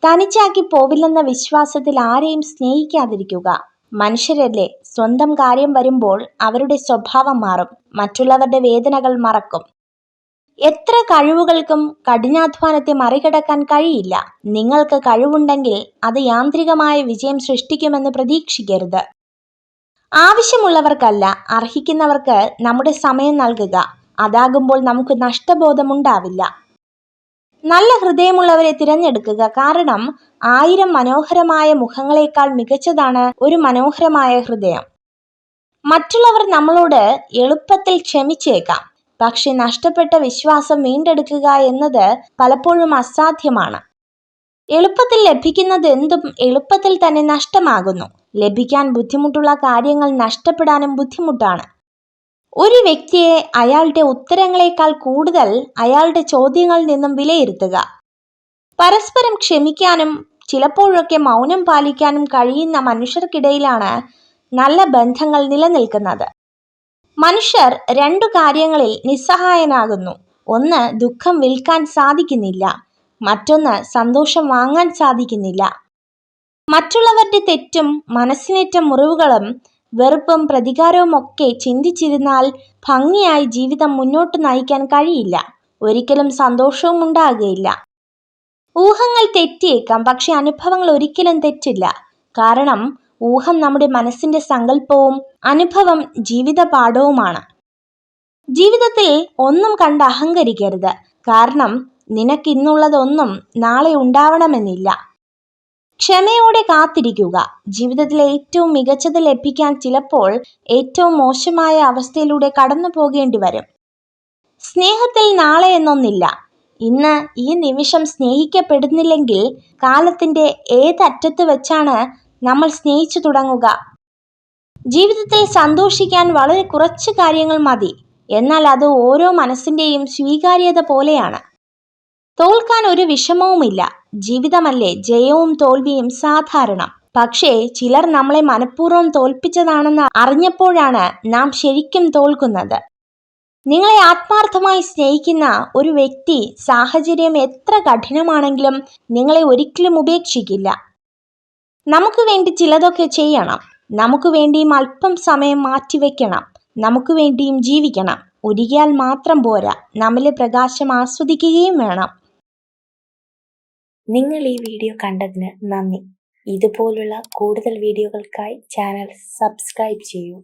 തനിച്ചാക്കി പോവില്ലെന്ന വിശ്വാസത്തിൽ ആരെയും സ്നേഹിക്കാതിരിക്കുക. മനുഷ്യരല്ലേ, സ്വന്തം കാര്യം വരുമ്പോൾ അവരുടെ സ്വഭാവം മാറും, മറ്റുള്ളവരുടെ വേദനകൾ മറക്കും. എത്ര കഴിവുകൾക്കും കഠിനാധ്വാനത്തെ മറികടക്കാൻ കഴിയില്ല. നിങ്ങൾക്ക് കഴിവുണ്ടെങ്കിൽ അത് യാന്ത്രികമായ വിജയം സൃഷ്ടിക്കുമെന്ന് പ്രതീക്ഷിക്കരുത്. ആവശ്യമുള്ളവർക്കല്ല, അർഹിക്കുന്നവർക്ക് നമ്മുടെ സമയം നൽകുക. അതാകുമ്പോൾ നമുക്ക് നഷ്ടബോധമുണ്ടാവില്ല. നല്ല ഹൃദയമുള്ളവരെ തിരഞ്ഞെടുക്കുക. കാരണം 1000 മനോഹരമായ മുഖങ്ങളെക്കാൾ മികച്ചതാണ് ഒരു മനോഹരമായ ഹൃദയം. മറ്റുള്ളവർ നമ്മളോട് എളുപ്പത്തിൽ ക്ഷമിച്ചേക്കാം, പക്ഷെ നഷ്ടപ്പെട്ട വിശ്വാസം വീണ്ടെടുക്കുക എന്നത് പലപ്പോഴും അസാധ്യമാണ്. എളുപ്പത്തിൽ ലഭിക്കുന്നത് എന്തും എളുപ്പത്തിൽ തന്നെ നഷ്ടമാകുന്നു. ലഭിക്കാൻ ബുദ്ധിമുട്ടുള്ള കാര്യങ്ങൾ നഷ്ടപ്പെടാനും ബുദ്ധിമുട്ടാണ്. ഒരു വ്യക്തിയെ അയാളുടെ ഉത്തരങ്ങളെക്കാൾ കൂടുതൽ അയാളുടെ ചോദ്യങ്ങളിൽ നിന്നും വിലയിരുത്തുക. പരസ്പരം ക്ഷമിക്കാനും ചിലപ്പോഴൊക്കെ മൗനം പാലിക്കാനും കഴിയുന്ന മനുഷ്യർക്കിടയിലാണ് നല്ല ബന്ധങ്ങൾ നിലനിൽക്കുന്നത്. മനുഷ്യർ 2 കാര്യങ്ങളിൽ നിസ്സഹായനാകുന്നു. ഒന്ന്, ദുഃഖം വിൽക്കാൻ സാധിക്കുന്നില്ല. മറ്റൊന്ന്, സന്തോഷം വാങ്ങാൻ സാധിക്കുന്നില്ല. മറ്റുള്ളവരുടെ തെറ്റും മനസ്സിനേറ്റ മുറിവുകളും വെറുപ്പും പ്രതികാരവും ഒക്കെ ചിന്തിച്ചിരുന്നാൽ ഭംഗിയായി ജീവിതം മുന്നോട്ട് നയിക്കാൻ കഴിയില്ല. ഒരിക്കലും സന്തോഷവും ഉണ്ടാകുകയില്ല. ഊഹങ്ങൾ തെറ്റിയേക്കാം, പക്ഷെ അനുഭവങ്ങൾ ഒരിക്കലും തെറ്റില്ല. കാരണം ഊഹം നമ്മുടെ മനസ്സിന്റെ സങ്കല്പവും അനുഭവം ജീവിത പാഠവുമാണ്. ജീവിതത്തിൽ ഒന്നും കണ്ട് അഹങ്കരിക്കരുത്. കാരണം നിനക്ക് ഇന്നുള്ളതൊന്നും നാളെ ഉണ്ടാവണമെന്നില്ല. ക്ഷമയോടെ കാത്തിരിക്കുക. ജീവിതത്തിലെ ഏറ്റവും മികച്ചത് ലഭിക്കാൻ ചിലപ്പോൾ ഏറ്റവും മോശമായ അവസ്ഥയിലൂടെ കടന്നു പോകേണ്ടി വരും. സ്നേഹത്തിൽ നാളെ എന്നൊന്നില്ല. ഇന്ന് ഈ നിമിഷം സ്നേഹിക്കപ്പെടുന്നില്ലെങ്കിൽ കാലത്തിന്റെ ഏതറ്റത്ത് വെച്ചാണ് നമ്മൾ സ്നേഹിച്ചു തുടങ്ങുക. ജീവിതത്തിൽ സന്തോഷിക്കാൻ വളരെ കുറച്ച് കാര്യങ്ങൾ മതി. എന്നാൽ അത് ഓരോ മനസ്സിന്റെയും സ്വീകാര്യത പോലെയാണ്. തോൽക്കാൻ ഒരു വിഷമവുമില്ല. ജീവിതമല്ലേ, ജയവും തോൽവിയും സാധാരണം. പക്ഷേ ചിലർ നമ്മളെ മനഃപൂർവ്വം തോൽപ്പിച്ചതാണെന്ന് അറിഞ്ഞപ്പോഴാണ് നാം ശരിക്കും തോൽക്കുന്നത്. നിങ്ങളെ ആത്മാർത്ഥമായി സ്നേഹിക്കുന്ന ഒരു വ്യക്തി സാഹചര്യം എത്ര കഠിനമാണെങ്കിലും നിങ്ങളെ ഒരിക്കലും ഉപേക്ഷിക്കില്ല. നമുക്ക് വേണ്ടി ചിലതൊക്കെ ചെയ്യണം. നമുക്ക് വേണ്ടിയും അല്പം സമയം മാറ്റിവെക്കണം. നമുക്ക് വേണ്ടിയും ജീവിക്കണം. ഒരുങ്ങിയാൽ മാത്രം പോരാ, നമ്മിലെ പ്രകാശം ആസ്വദിക്കുകയും വേണം. നിങ്ങൾ ഈ വീഡിയോ കണ്ടതിന് നന്ദി. ഇതുപോലുള്ള കൂടുതൽ വീഡിയോകൾക്കായി ചാനൽ സബ്സ്ക്രൈബ് ചെയ്യൂ.